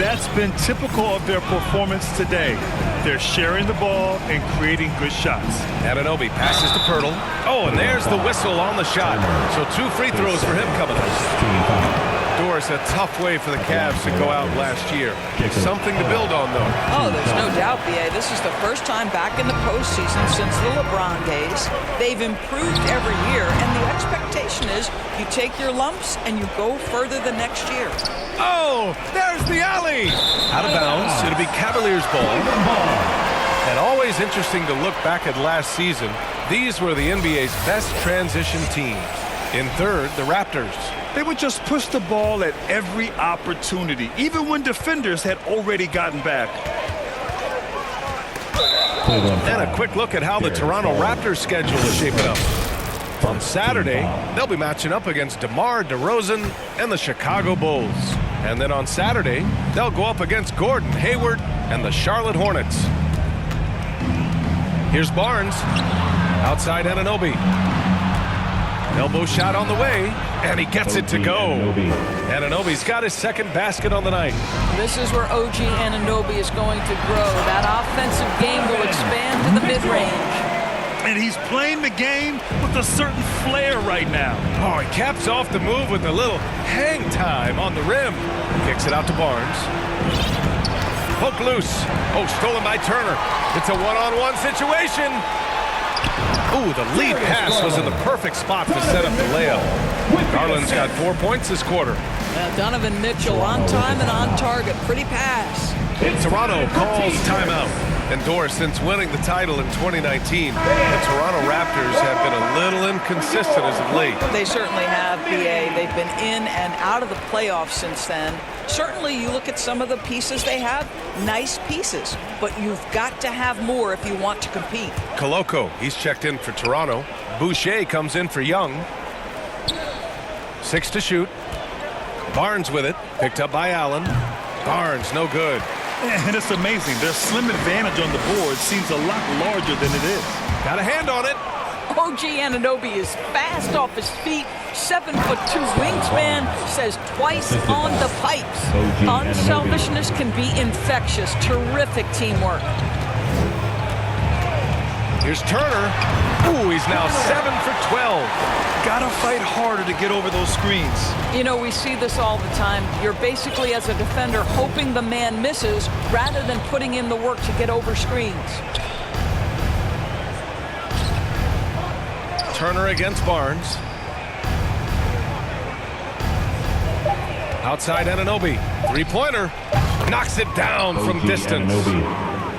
That's been typical of their performance today. They're sharing the ball and creating good shots. Anunoby passes to Pirtle. Oh, and there's the whistle on the shot. So 2 free throws for him coming up. Doris, a tough way for the Cavs to go out last year. Something to build on, though. Oh, there's no doubt, B.A. This is the first time back in the postseason since the LeBron days. They've improved every year, and the expectation is you take your lumps and you go further the next year. Oh, there's the alley. Out of bounds. It'll be Cavaliers ball. And always interesting to look back at last season. These were the NBA's best transition teams. In third, the Raptors. They would just push the ball at every opportunity, even when defenders had already gotten back. And a quick look at how the Toronto Raptors schedule is shaping up. On Saturday, they'll be matching up against DeMar DeRozan and the Chicago Bulls. And then on Saturday, they'll go up against Gordon Hayward and the Charlotte Hornets. Here's Barnes. Outside Anunoby. Elbow shot on the way, and he gets it to go. Anunoby's got his second basket on the night. This is where OG Anunoby is going to grow. That offensive game will expand to the mid-range. And he's playing the game with a certain flair right now. Oh, he caps off the move with a little hang time on the rim. Kicks it out to Barnes. Poke loose. Oh, stolen by Turner. It's a one-on-one situation. Ooh, the lead pass was in the perfect spot to set up the layup. Garland's got 4 points this quarter. Donovan Mitchell on time and on target. Pretty pass. Toronto calls timeout. And Doris, since winning the title in 2019, the Toronto Raptors have been a little inconsistent as of late. They certainly have, B.A. They've been in and out of the playoffs since then. Certainly, you look at some of the pieces they have, nice pieces, but you've got to have more if you want to compete. Koloko, he's checked in for Toronto. Boucher comes in for Young. 6 to shoot. Barnes with it, picked up by Allen. Barnes, no good. And it's amazing. Their slim advantage on the board seems a lot larger than it is. Got a hand on it. OG Anunoby is fast off his feet. 7'2" wingspan, says twice on the pipes. Unselfishness can be infectious. Terrific teamwork. Here's Turner. Ooh, he's now 7 for 12. Gotta fight harder to get over those screens. You know, we see this all the time. You're basically, as a defender, hoping the man misses rather than putting in the work to get over screens. Turner against Barnes. Outside Anunoby. Three-pointer. Knocks it down from distance.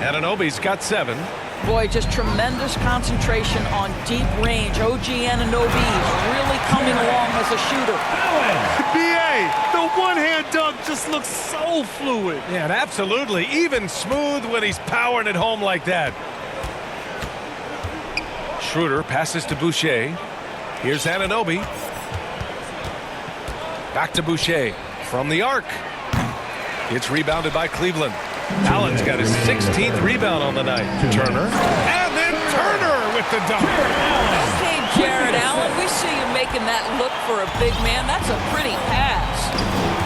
Anunoby's got 7. Boy, just tremendous concentration on deep range. OG Anunoby is really coming along as a shooter. B.A., the one-hand dunk just looks so fluid. Yeah, and absolutely. Even smooth when he's powering it home like that. Schroeder passes to Boucher. Here's Anunoby. Back to Boucher. From the arc. It's rebounded by Cleveland. Allen's got his 16th rebound on the night. Turner. And then Turner with the dunk. Okay, Jared Allen, we see you making that look for a big man. That's a pretty pass.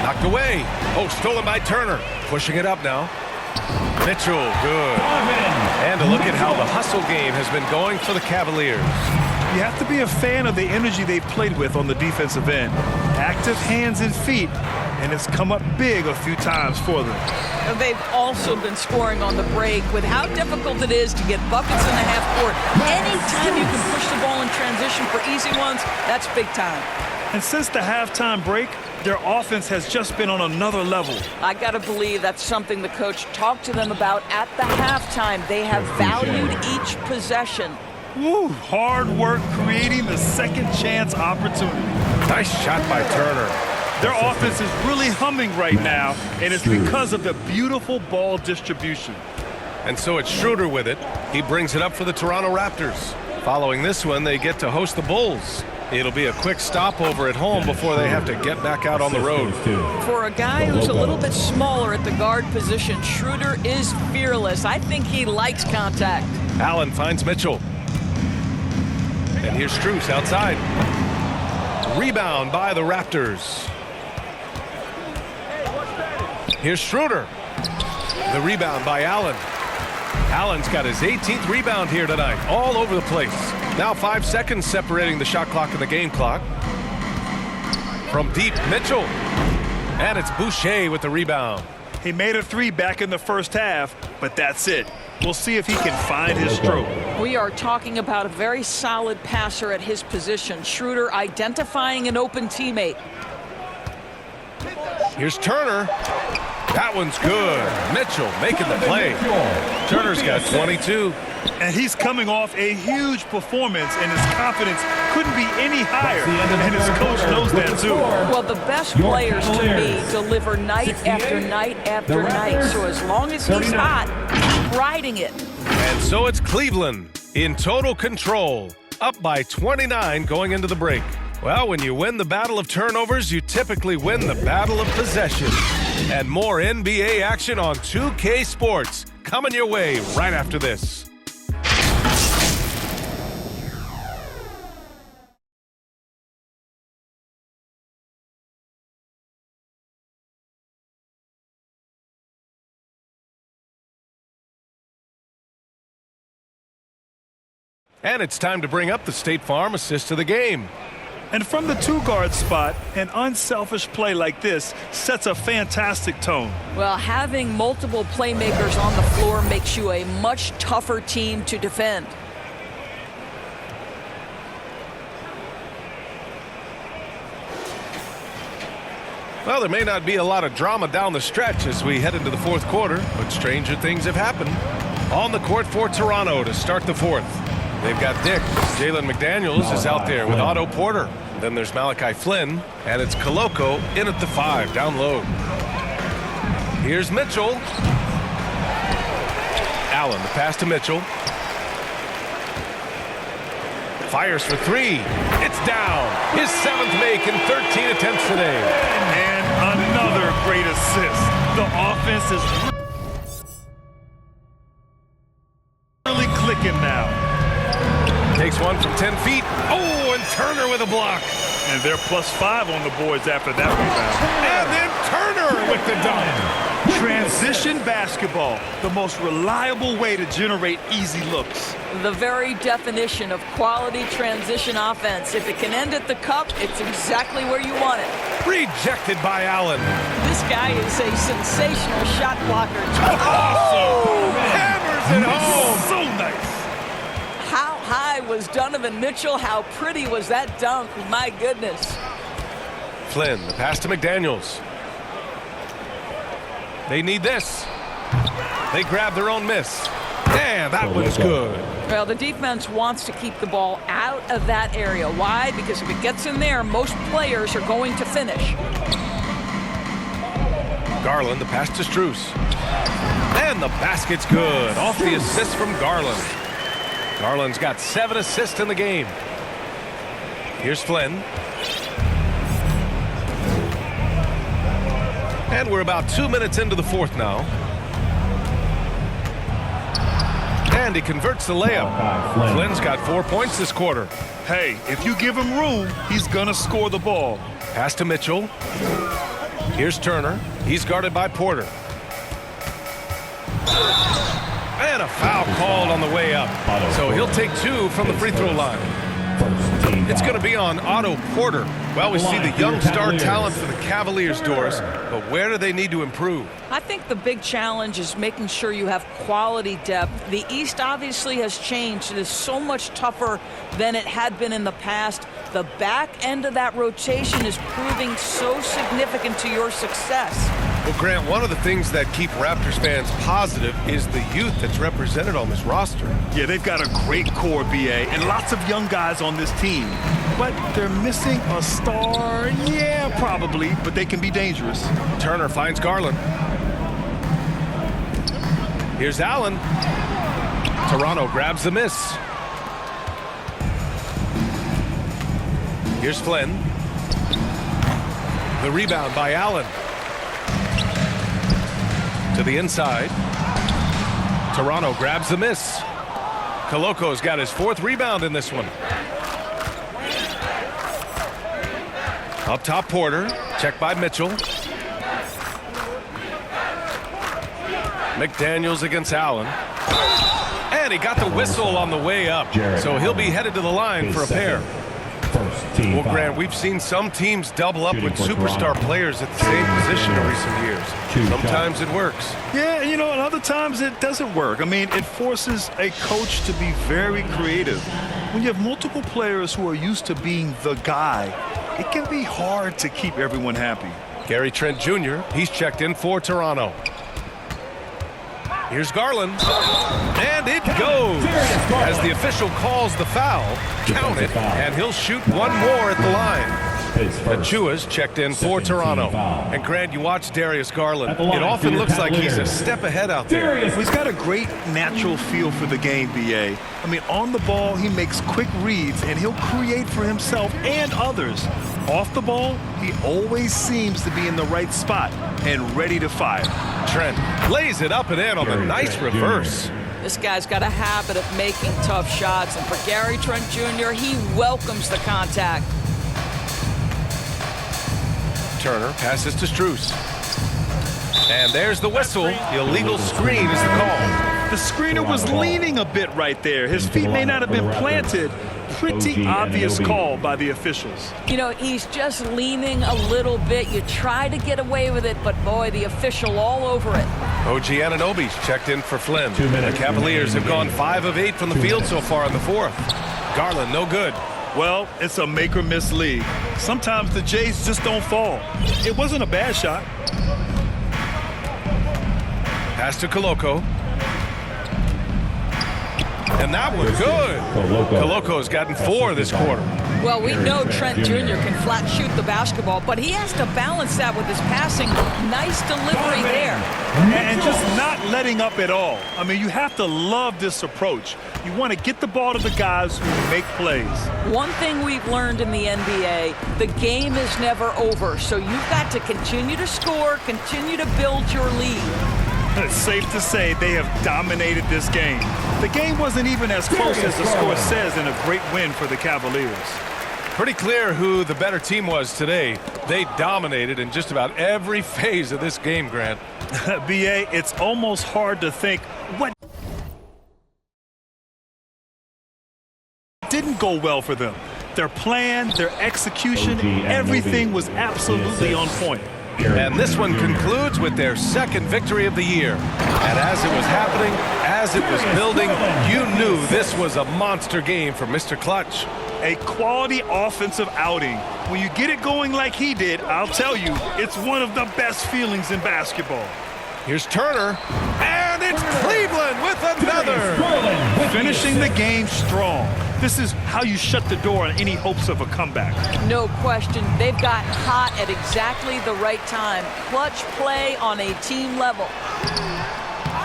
Knocked away. Oh, stolen by Turner. Pushing it up now. Mitchell, good. And a look at how the hustle game has been going for the Cavaliers. You have to be a fan of the energy they've played with on the defensive end. Active hands and feet, and it's come up big a few times for them. And they've also been scoring on the break with how difficult it is to get buckets in the half court. Anytime you can push the ball in transition for easy ones, that's big time. And since the halftime break, their offense has just been on another level. I got to believe that's something the coach talked to them about at the halftime. They have valued each possession. Woo, hard work creating the second chance opportunity. Nice shot by Turner. Their offense is really humming right now, and it's because of the beautiful ball distribution. And so it's Schroeder with it. He brings it up for the Toronto Raptors. Following this one, they get to host the Bulls. It'll be a quick stopover at home before they have to get back out on the road. For a guy who's a little bit smaller at the guard position, Schroeder is fearless. I think he likes contact. Allen finds Mitchell. And here's Strus outside. Rebound by the Raptors. Here's Schroeder. The rebound by Allen. Allen's got his 18th rebound here tonight, all over the place. Now 5 seconds separating the shot clock and the game clock. From deep, Mitchell. And it's Boucher with the rebound. He made a three back in the first half, but that's it. We'll see if he can find his stroke. We are talking about a very solid passer at his position. Schroeder identifying an open teammate. Here's Turner. That one's good. Mitchell making the play. Turner's got 22. And he's coming off a huge performance, and his confidence couldn't be any higher. And his coach knows that, too. Well, the best players to me deliver night after night after night. So as long as he's hot, keep riding it. And so it's Cleveland in total control, up by 29 going into the break. Well, when you win the battle of turnovers, you typically win the battle of possession. And more NBA action on 2K Sports coming your way right after this. And it's time to bring up the State Farm assist of the game. And from the two-guard spot, an unselfish play like this sets a fantastic tone. Well, having multiple playmakers on the floor makes you a much tougher team to defend. Well, there may not be a lot of drama down the stretch as we head into the fourth quarter, but stranger things have happened. On the court for Toronto to start the fourth. They've got Dick. Jalen McDaniels is out there with Otto Porter. Then there's Malachi Flynn, and it's Koloko in at the 5, down low. Here's Mitchell. Allen, the pass to Mitchell. Fires for 3. It's down. His 7th make in 13 attempts today. And another great assist. The offense is really clicking now. Takes one from 10 feet. Oh, and Turner with a block. And they're +5 on the boards after that rebound. And then Turner with the dunk. Transition basketball, the most reliable way to generate easy looks. The very definition of quality transition offense. If it can end at the cup, it's exactly where you want it. Rejected by Allen. This guy is a sensational shot blocker. Awesome. Hammers it home. So nice. How high was Donovan Mitchell? How pretty was that dunk? My goodness. Flynn, the pass to McDaniels. They need this. They grab their own miss. And that one's good. Well, the defense wants to keep the ball out of that area. Why? Because if it gets in there, most players are going to finish. Garland, the pass to Strus. And the basket's good. Off the assist from Garland. Garland's got 7 assists in the game. Here's Flynn. And we're about 2 minutes into the fourth now. And he converts the layup. Flynn's got 4 points this quarter. Hey, if you give him room, he's gonna score the ball. Pass to Mitchell. Here's Turner. He's guarded by Porter. And a foul called on the way up. So he'll take 2 from the free throw line. It's going to be on Otto Porter. Well, we see the young star talent for the Cavaliers, Doris, but where do they need to improve? I think the big challenge is making sure you have quality depth. The East obviously has changed. It is so much tougher than it had been in the past. The back end of that rotation is proving so significant to your success. Well, Grant, one of the things that keep Raptors fans positive is the youth that's represented on this roster. Yeah, they've got a great core, BA, and lots of young guys on this team. But they're missing a star? Yeah, probably, but they can be dangerous. Turner finds Garland. Here's Allen. Toronto grabs the miss. Here's Flynn. The rebound by Allen. To the inside. Toronto grabs the miss. Koloko's got his 4th rebound in this one. Up top, Porter. Checked by Mitchell. McDaniels against Allen. And he got the whistle on the way up. So he'll be headed to the line for a pair. Well, Grant, we've seen some teams double up with superstar players at the same position in recent years. Sometimes it works. Yeah, and other times it doesn't work. I mean, it forces a coach to be very creative. When you have multiple players who are used to being the guy, it can be hard to keep everyone happy. Gary Trent Jr., he's checked in for Toronto. Here's Garland, and it goes. As the official calls the foul, count it, and he'll shoot one more at the line. Achua's checked in for Toronto. And Grant, you watch Darius Garland. It often looks like he's a step ahead out there. He's got a great natural feel for the game, B.A. I mean, on the ball, he makes quick reads, and he'll create for himself and others. Off the ball, he always seems to be in the right spot and ready to fire. Trent lays it up and in on a nice reverse. This guy's got a habit of making tough shots, and for Gary Trent Jr., he welcomes the contact. Turner passes to Strus. And there's the whistle. The illegal screen is the call. The screener was leaning a bit right there. His feet may not have been planted. Pretty obvious call by the officials. He's just leaning a little bit. You try to get away with it, but boy, the official all over it. OG Anunoby's checked in for Flynn. The Cavaliers have gone 5 of 8 from the field so far in the fourth. Garland, no good. Well, it's a make-or-miss league. Sometimes the Jays just don't fall. It wasn't a bad shot. Pass to Koloko. And that one good. Koloko's gotten 4 this quarter. Well, we know Trent Jr. can flat shoot the basketball, but he has to balance that with his passing. Nice delivery there. And just not letting up at all. I mean, you have to love this approach. You want to get the ball to the guys who make plays. One thing we've learned in the NBA, the game is never over. So you've got to continue to score, continue to build your lead. It's safe to say they have dominated this game. The game wasn't even as close as the score says in a great win for the Cavaliers. Pretty clear who the better team was today. They dominated in just about every phase of this game, Grant. B.A., it's almost hard to think what didn't go well for them. Their plan, their execution, everything was absolutely on point. And this one concludes with their second victory of the year. And as it was happening, as it was building, you knew this was a monster game for Mr. Clutch. A quality offensive outing. When you get it going like he did, I'll tell you, it's one of the best feelings in basketball. Here's Turner, and it's Cleveland with another. Finishing the game strong. This is how you shut the door on any hopes of a comeback. No question. They've got hot at exactly the right time. Clutch play on a team level.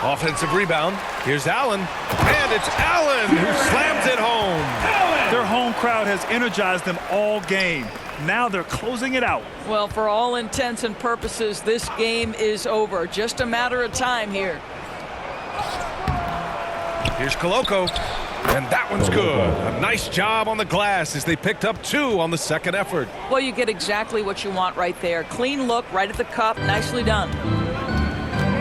Offensive rebound. Here's Allen. And it's Allen who slams it home. Their home crowd has energized them all game. Now they're closing it out. Well, for all intents and purposes, this game is over. Just a matter of time here. Here's Koloko. And that one's good. A nice job on the glass as they picked up 2 on the second effort. Well, you get exactly what you want right there. Clean look, right at the cup. Nicely done.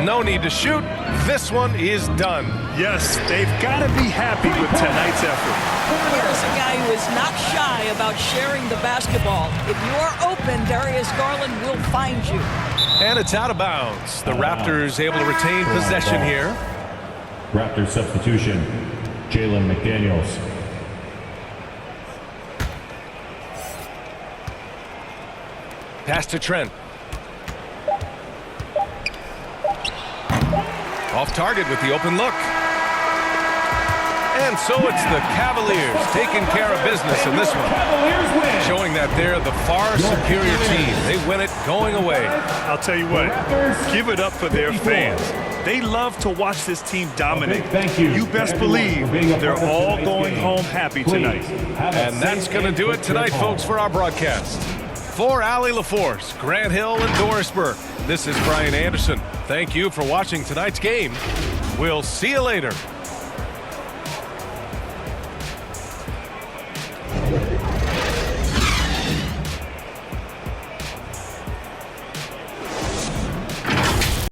No need to shoot. This one is done. Yes, they've got to be happy with tonight's effort. Here's a guy who is not shy about sharing the basketball. If you are open, Darius Garland will find you. And it's out of bounds. The Raptors able to retain possession here. Raptors substitution. Jalen McDaniels. Pass to Trent. Off target with the open look. And so it's the Cavaliers taking care of business in this one. Showing that they're the far superior team. They win it going away. I'll tell you what, give it up for their fans. They love to watch this team dominate. Thank you. You best believe they're all going home happy tonight. And that's going to do it tonight, folks, for our broadcast. For Allie LaForce, Grant Hill, and Doris Burke, this is Brian Anderson. Thank you for watching tonight's game. We'll see you later.